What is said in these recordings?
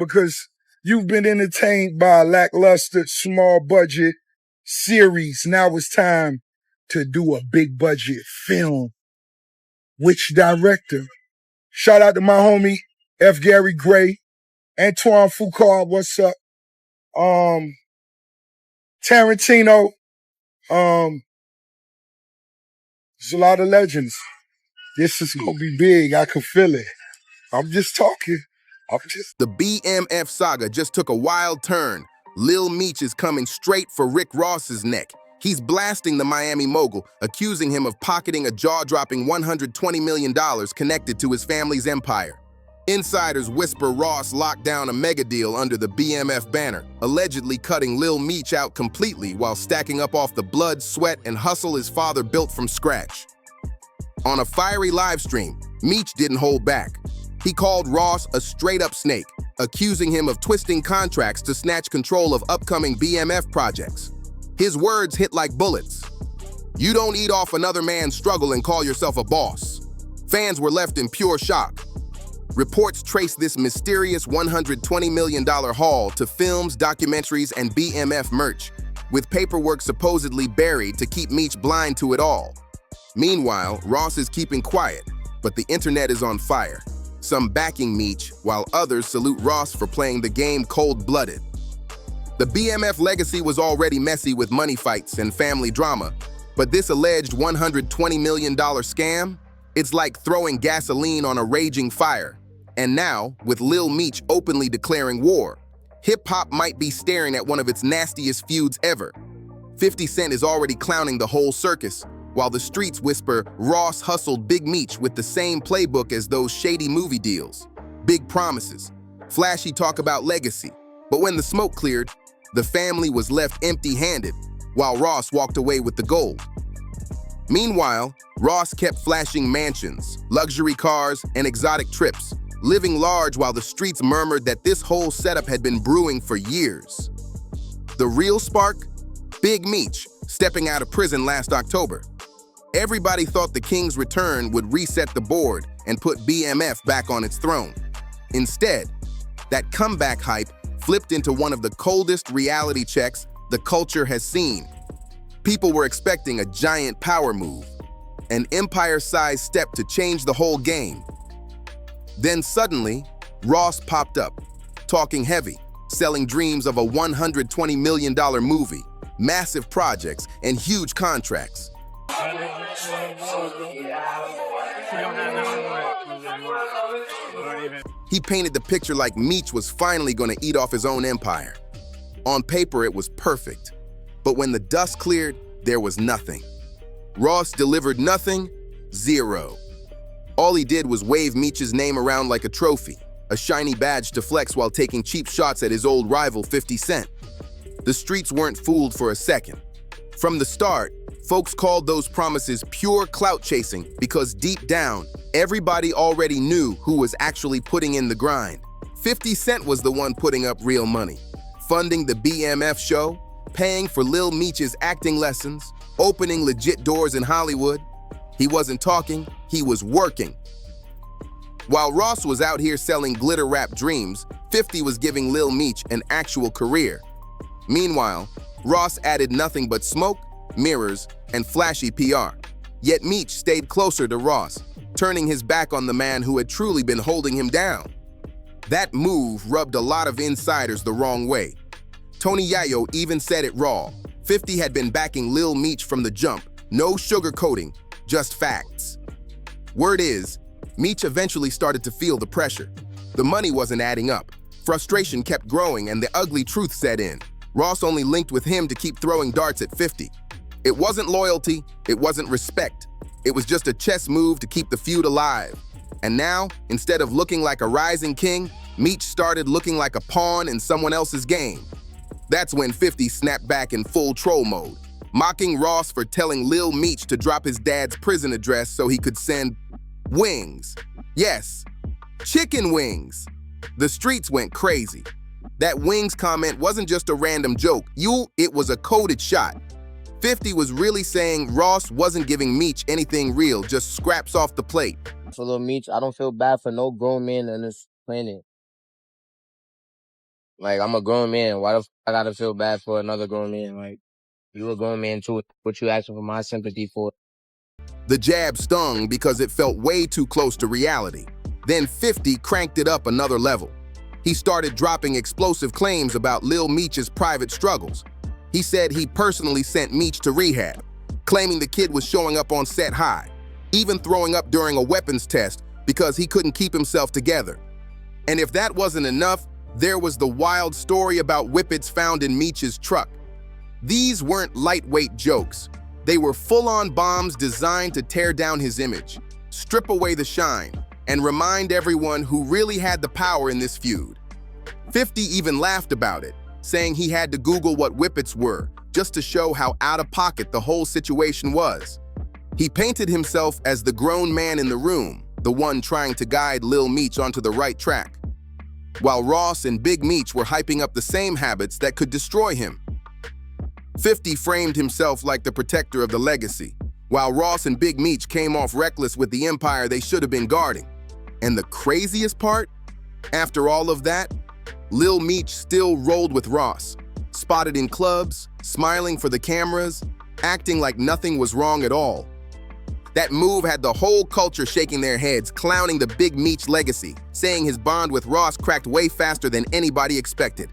because you've been entertained by a lackluster, small budget series. Now it's time to do a big budget film. Which director? Shout out to my homie, F. Gary Gray, Antoine Foucault, what's up? Tarantino, there's a lot of legends. This is gonna be big, I can feel it. I'm just talking. The BMF saga just took a wild turn. Lil Meech is coming straight for Rick Ross's neck. He's blasting the Miami mogul, accusing him of pocketing a jaw-dropping $120 million connected to his family's empire. Insiders whisper Ross locked down a mega deal under the BMF banner, allegedly cutting Lil Meech out completely while stacking up off the blood, sweat, and hustle his father built from scratch. On a fiery live stream, Meech didn't hold back. He called Ross a straight-up snake, accusing him of twisting contracts to snatch control of upcoming BMF projects. His words hit like bullets. You don't eat off another man's struggle and call yourself a boss. Fans were left in pure shock. Reports trace this mysterious $120 million haul to films, documentaries, and BMF merch, with paperwork supposedly buried to keep Meech blind to it all. Meanwhile, Ross is keeping quiet, but the internet is on fire. Some backing Meech, while others salute Ross for playing the game cold-blooded. The BMF legacy was already messy with money fights and family drama, but this alleged $120 million scam? It's like throwing gasoline on a raging fire. And now, with Lil Meech openly declaring war, hip-hop might be staring at one of its nastiest feuds ever. 50 Cent is already clowning the whole circus, while the streets whisper Ross hustled Big Meech with the same playbook as those shady movie deals. Big promises, flashy talk about legacy. But when the smoke cleared, the family was left empty-handed, while Ross walked away with the gold. Meanwhile, Ross kept flashing mansions, luxury cars, and exotic trips, living large while the streets murmured that this whole setup had been brewing for years. The real spark? Big Meech, stepping out of prison last October. Everybody thought the King's return would reset the board and put BMF back on its throne. Instead, that comeback hype flipped into one of the coldest reality checks the culture has seen. People were expecting a giant power move, an empire-sized step to change the whole game. Then suddenly, Ross popped up, talking heavy, selling dreams of a $120 million movie, massive projects, and huge contracts. He painted the picture like Meech was finally going to eat off his own empire. On paper, it was perfect. But when the dust cleared, there was nothing. Ross delivered nothing, zero. All he did was wave Meech's name around like a trophy, a shiny badge to flex while taking cheap shots at his old rival 50 Cent. The streets weren't fooled for a second. From the start, folks called those promises pure clout chasing because deep down, everybody already knew who was actually putting in the grind. 50 Cent was the one putting up real money, funding the BMF show, paying for Lil Meech's acting lessons, opening legit doors in Hollywood. He wasn't talking, he was working. While Ross was out here selling glitter rap dreams, 50 was giving Lil Meech an actual career. Meanwhile, Ross added nothing but smoke, mirrors, and flashy PR. Yet Meech stayed closer to Ross, turning his back on the man who had truly been holding him down. That move rubbed a lot of insiders the wrong way. Tony Yayo even said it raw. 50 had been backing Lil Meech from the jump, no sugarcoating, just facts. Word is, Meech eventually started to feel the pressure. The money wasn't adding up. Frustration kept growing and the ugly truth set in. Ross only linked with him to keep throwing darts at 50. It wasn't loyalty, it wasn't respect. It was just a chess move to keep the feud alive. And now, instead of looking like a rising king, Meech started looking like a pawn in someone else's game. That's when 50 snapped back in full troll mode, mocking Ross for telling Lil Meech to drop his dad's prison address so he could send wings. Yes, chicken wings. The streets went crazy. That wings comment wasn't just a random joke. It was a coded shot. 50 was really saying Ross wasn't giving Meech anything real, just scraps off the plate. For Lil Meech, I don't feel bad for no grown man on this planet. Like, I'm a grown man. Why the I gotta feel bad for another grown man? Like, you a grown man too. What you asking for my sympathy for? The jab stung because it felt way too close to reality. Then 50 cranked it up another level. He started dropping explosive claims about Lil Meech's private struggles. He said he personally sent Meech to rehab, claiming the kid was showing up on set high, even throwing up during a weapons test because he couldn't keep himself together. And if that wasn't enough, there was the wild story about whippets found in Meech's truck. These weren't lightweight jokes. They were full-on bombs designed to tear down his image, strip away the shine, and remind everyone who really had the power in this feud. 50 even laughed about it, saying he had to Google what whippets were just to show how out of pocket the whole situation was. He painted himself as the grown man in the room, the one trying to guide Lil Meech onto the right track, while Ross and Big Meech were hyping up the same habits that could destroy him. 50 framed himself like the protector of the legacy, while Ross and Big Meech came off reckless with the empire they should have been guarding. And the craziest part? After all of that, Lil Meech still rolled with Ross, spotted in clubs, smiling for the cameras, acting like nothing was wrong at all. That move had the whole culture shaking their heads, clowning the Big Meech legacy, saying his bond with Ross cracked way faster than anybody expected.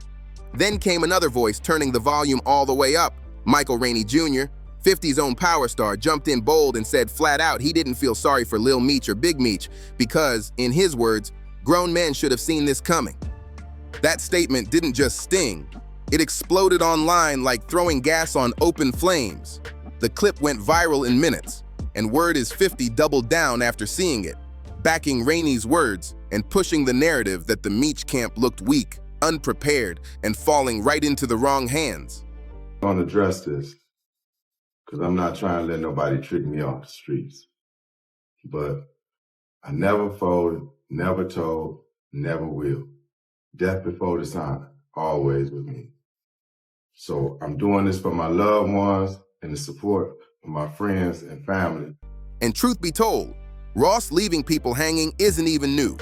Then came another voice, turning the volume all the way up. Michael Rainey Jr., 50's own power star, jumped in bold and said flat out he didn't feel sorry for Lil Meech or Big Meech because, in his words, grown men should have seen this coming. That statement didn't just sting, it exploded online like throwing gas on open flames. The clip went viral in minutes, and word is 50 doubled down after seeing it, backing Rainey's words and pushing the narrative that the Meech camp looked weak, unprepared, and falling right into the wrong hands. I'm gonna address this because I'm not trying to let nobody trick me off the streets. But I never folded, never told, never will. Death before dishonor, always with me. So I'm doing this for my loved ones and the support of my friends and family. And truth be told, Ross leaving people hanging isn't even new.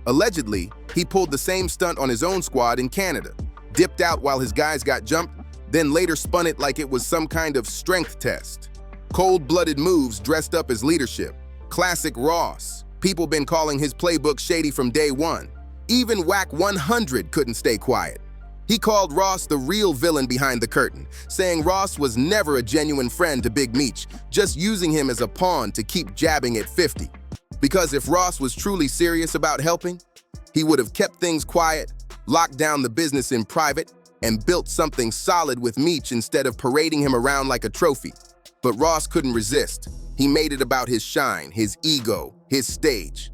Allegedly, he pulled the same stunt on his own squad in Canada, dipped out while his guys got jumped, then later spun it like it was some kind of strength test. Cold-blooded moves dressed up as leadership. Classic Ross. People been calling his playbook shady from day one. Even Whack 100 couldn't stay quiet. He called Ross the real villain behind the curtain, saying Ross was never a genuine friend to Big Meech, just using him as a pawn to keep jabbing at 50. Because if Ross was truly serious about helping, he would have kept things quiet, locked down the business in private, and built something solid with Meech instead of parading him around like a trophy. But Ross couldn't resist. He made it about his shine, his ego, his stage.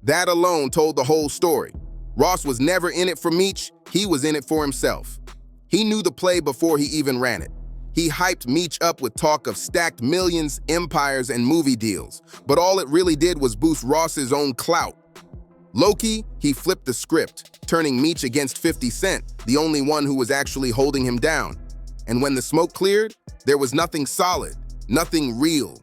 That alone told the whole story. Ross was never in it for Meech, he was in it for himself. He knew the play before he even ran it. He hyped Meech up with talk of stacked millions, empires, and movie deals, but all it really did was boost Ross's own clout. Low-key, he flipped the script, turning Meech against 50 Cent, the only one who was actually holding him down. And when the smoke cleared, there was nothing solid, nothing real.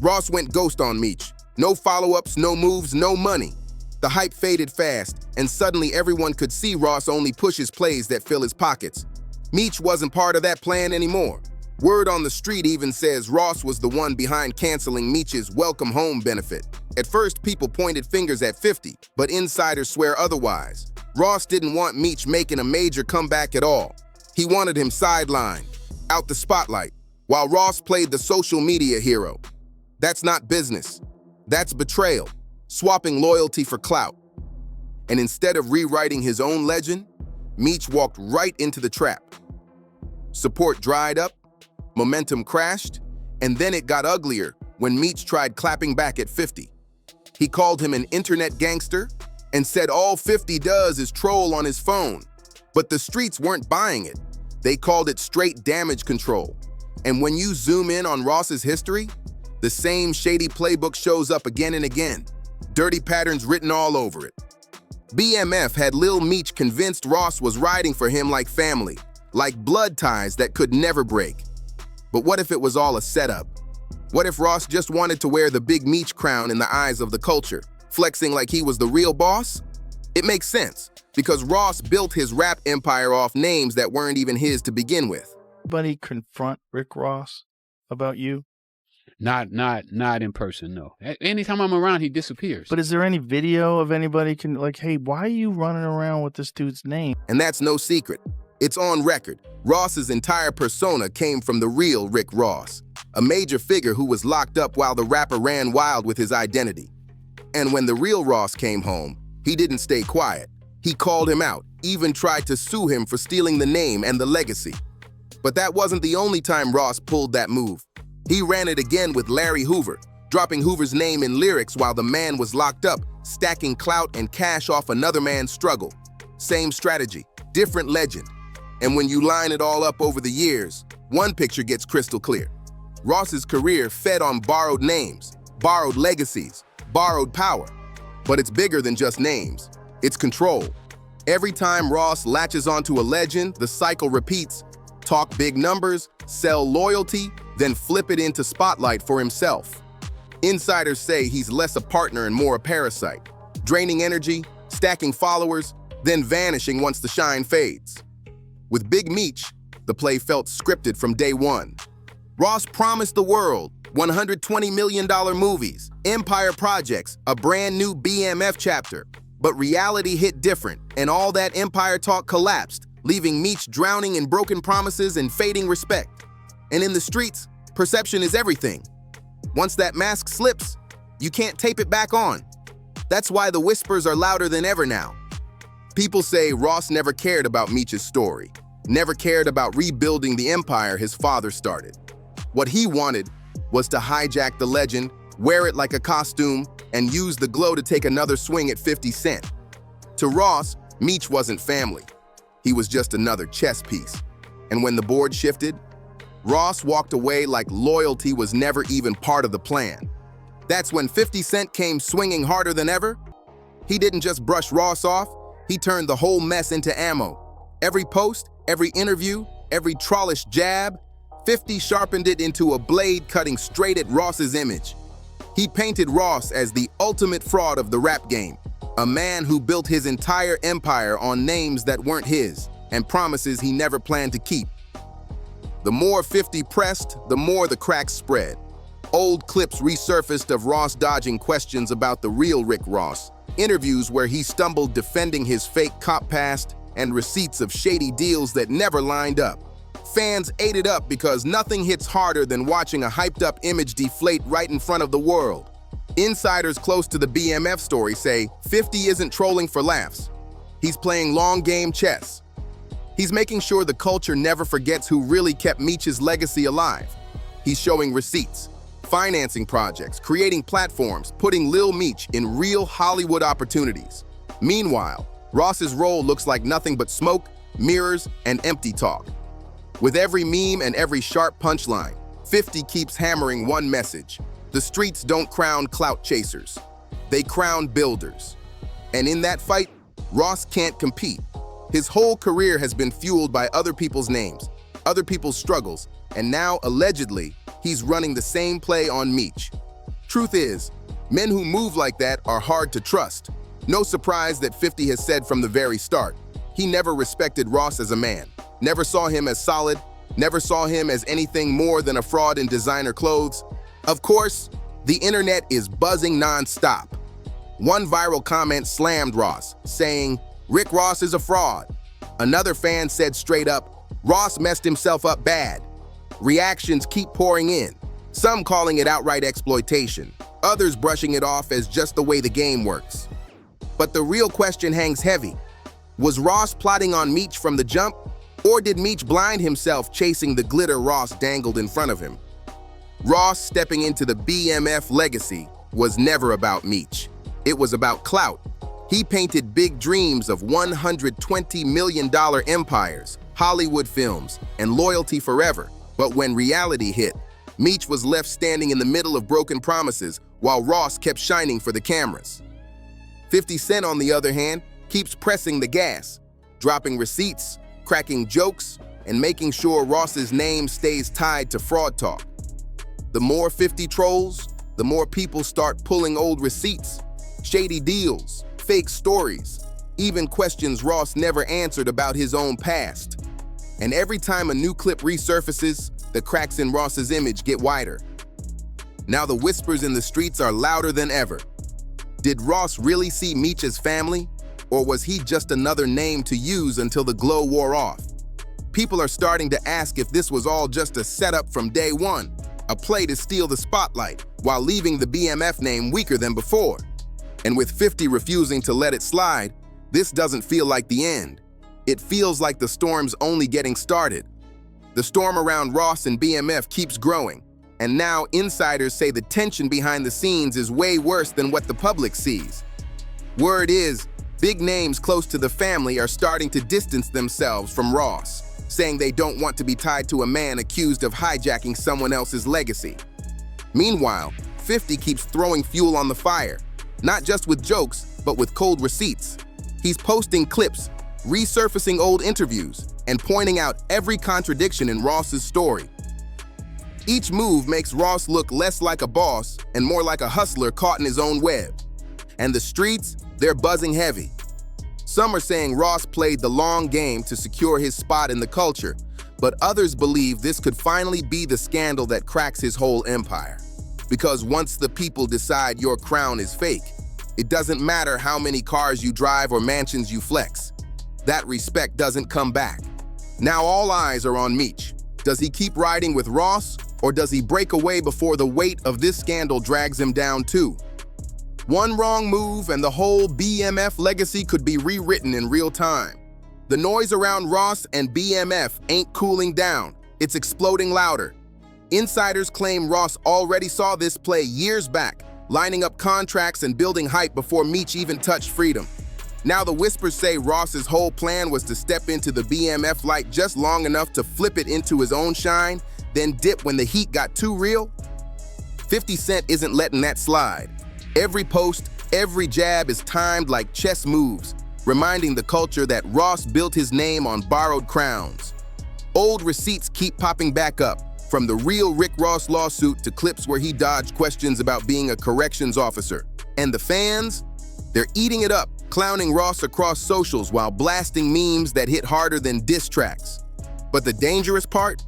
Ross went ghost on Meech. No follow-ups, no moves, no money. The hype faded fast, and suddenly everyone could see Ross only pushes plays that fill his pockets. Meech wasn't part of that plan anymore. Word on the street even says Ross was the one behind canceling Meech's welcome home benefit. At first, people pointed fingers at 50, but insiders swear otherwise. Ross didn't want Meech making a major comeback at all. He wanted him sidelined, out the spotlight, while Ross played the social media hero. That's not business. That's betrayal, swapping loyalty for clout. And instead of rewriting his own legend, Meech walked right into the trap. Support dried up, momentum crashed, and then it got uglier when Meech tried clapping back at 50. He called him an internet gangster and said all 50 does is troll on his phone. But the streets weren't buying it. They called it straight damage control. And when you zoom in on Ross's history, the same shady playbook shows up again and again. Dirty patterns written all over it. BMF had Lil Meech convinced Ross was riding for him like family, like blood ties that could never break. But what if it was all a setup? What if Ross just wanted to wear the Big Meech crown in the eyes of the culture, flexing like he was the real boss? It makes sense. because Ross built his rap empire off names that weren't even his to begin with. Anybody confront Rick Ross about you? Not in person, no. Anytime I'm around, he disappears. But is there any video of anybody like, hey, why are you running around with this dude's name? And that's no secret. It's on record. Ross's entire persona came from the real Rick Ross, a major figure who was locked up while the rapper ran wild with his identity. And when the real Ross came home, he didn't stay quiet. He called him out, even tried to sue him for stealing the name and the legacy. But that wasn't the only time Ross pulled that move. He ran it again with Larry Hoover, dropping Hoover's name in lyrics while the man was locked up, stacking clout and cash off another man's struggle. Same strategy, different legend. And when you line it all up over the years, one picture gets crystal clear. Ross's career fed on borrowed names, borrowed legacies, borrowed power. But it's bigger than just names. It's control. Every time Ross latches onto a legend, the cycle repeats. Talk big numbers, sell loyalty, then flip it into spotlight for himself. Insiders say he's less a partner and more a parasite, draining energy, stacking followers, then vanishing once the shine fades. With Big Meech, the play felt scripted from day one. Ross promised the world $120 million movies, empire projects, a brand new BMF chapter. But reality hit different, and all that empire talk collapsed, leaving Meech drowning in broken promises and fading respect. And in the streets, perception is everything. Once that mask slips, you can't tape it back on. That's why the whispers are louder than ever now. People say Ross never cared about Meech's story, never cared about rebuilding the empire his father started. What he wanted was to hijack the legend, wear it like a costume, and use the glow to take another swing at 50 Cent. To Ross, Meech wasn't family. He was just another chess piece. And when the board shifted, Ross walked away like loyalty was never even part of the plan. That's when 50 Cent came swinging harder than ever. He didn't just brush Ross off, he turned the whole mess into ammo. Every post, every interview, every trollish jab, 50 sharpened it into a blade cutting straight at Ross's image. He painted Ross as the ultimate fraud of the rap game, a man who built his entire empire on names that weren't his and promises he never planned to keep. The more 50 pressed, the more the cracks spread. Old clips resurfaced of Ross dodging questions about the real Rick Ross, interviews where he stumbled defending his fake cop past, and receipts of shady deals that never lined up. Fans ate it up because nothing hits harder than watching a hyped-up image deflate right in front of the world. Insiders close to the BMF story say 50 isn't trolling for laughs. He's playing long-game chess. He's making sure the culture never forgets who really kept Meech's legacy alive. He's showing receipts, financing projects, creating platforms, putting Lil Meech in real Hollywood opportunities. Meanwhile, Ross's role looks like nothing but smoke, mirrors, and empty talk. With every meme and every sharp punchline, 50 keeps hammering one message. The streets don't crown clout chasers. They crown builders. And in that fight, Ross can't compete. His whole career has been fueled by other people's names, other people's struggles, and now, allegedly, he's running the same play on Meech. Truth is, men who move like that are hard to trust. No surprise that 50 has said from the very start, he never respected Ross as a man, never saw him as solid, never saw him as anything more than a fraud in designer clothes. Of course, the internet is buzzing non-stop. One viral comment slammed Ross, saying, "Rick Ross is a fraud." Another fan said straight up, "Ross messed himself up bad." Reactions keep pouring in, some calling it outright exploitation, others brushing it off as just the way the game works. But the real question hangs heavy. Was Ross plotting on Meech from the jump, or did Meech blind himself chasing the glitter Ross dangled in front of him? Ross stepping into the BMF legacy was never about Meech. It was about clout. He painted big dreams of $120 million empires, Hollywood films, and loyalty forever. But when reality hit, Meech was left standing in the middle of broken promises while Ross kept shining for the cameras. 50 Cent, on the other hand, keeps pressing the gas, dropping receipts, cracking jokes, and making sure Ross's name stays tied to fraud talk. The more 50 trolls, the more people start pulling old receipts, shady deals, fake stories, even questions Ross never answered about his own past. And every time a new clip resurfaces, the cracks in Ross's image get wider. Now the whispers in the streets are louder than ever. Did Ross really see Meech as family? Or was he just another name to use until the glow wore off? People are starting to ask if this was all just a setup from day one, a play to steal the spotlight while leaving the BMF name weaker than before. And with 50 refusing to let it slide, this doesn't feel like the end. It feels like the storm's only getting started. The storm around Ross and BMF keeps growing, and now insiders say the tension behind the scenes is way worse than what the public sees. Word is, big names close to the family are starting to distance themselves from Ross, saying they don't want to be tied to a man accused of hijacking someone else's legacy. Meanwhile, 50 keeps throwing fuel on the fire, not just with jokes, but with cold receipts. He's posting clips, resurfacing old interviews, and pointing out every contradiction in Ross's story. Each move makes Ross look less like a boss and more like a hustler caught in his own web. And the streets, they're buzzing heavy. Some are saying Ross played the long game to secure his spot in the culture, but others believe this could finally be the scandal that cracks his whole empire. Because once the people decide your crown is fake, it doesn't matter how many cars you drive or mansions you flex. That respect doesn't come back. Now all eyes are on Meech. Does he keep riding with Ross, or does he break away before the weight of this scandal drags him down too? One wrong move and the whole BMF legacy could be rewritten in real time. The noise around Ross and BMF ain't cooling down, it's exploding louder. Insiders claim Ross already saw this play years back, lining up contracts and building hype before Meech even touched freedom. Now the whispers say Ross's whole plan was to step into the BMF light just long enough to flip it into his own shine, then dip when the heat got too real. 50 Cent isn't letting that slide. Every post, every jab is timed like chess moves, reminding the culture that Ross built his name on borrowed crowns. Old receipts keep popping back up, from the real Rick Ross lawsuit to clips where he dodged questions about being a corrections officer. And the fans? They're eating it up, clowning Ross across socials while blasting memes that hit harder than diss tracks. But the dangerous part?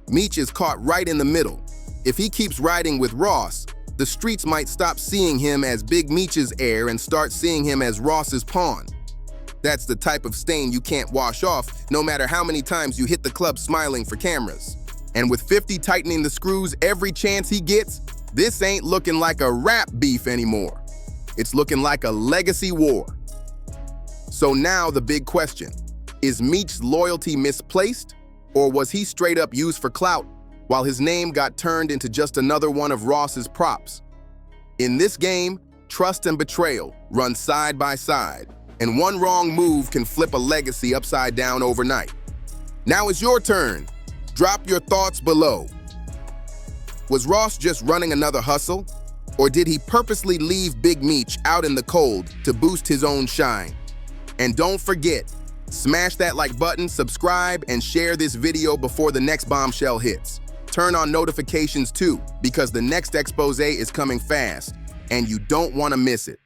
Meech is caught right in the middle. If he keeps riding with Ross, the streets might stop seeing him as Big Meech's heir and start seeing him as Ross's pawn. That's the type of stain you can't wash off, no matter how many times you hit the club smiling for cameras. And with 50 tightening the screws every chance he gets, this ain't looking like a rap beef anymore. It's looking like a legacy war. So now the big question, is Meech's loyalty misplaced? Or was he straight up used for clout, while his name got turned into just another one of Ross's props? In this game, trust and betrayal run side by side, and one wrong move can flip a legacy upside down overnight. Now it's your turn. Drop your thoughts below. Was Ross just running another hustle? Or did he purposely leave Big Meech out in the cold to boost his own shine? And don't forget, smash that like button, subscribe, and share this video before the next bombshell hits. Turn on notifications too, because the next expose is coming fast, and you don't want to miss it.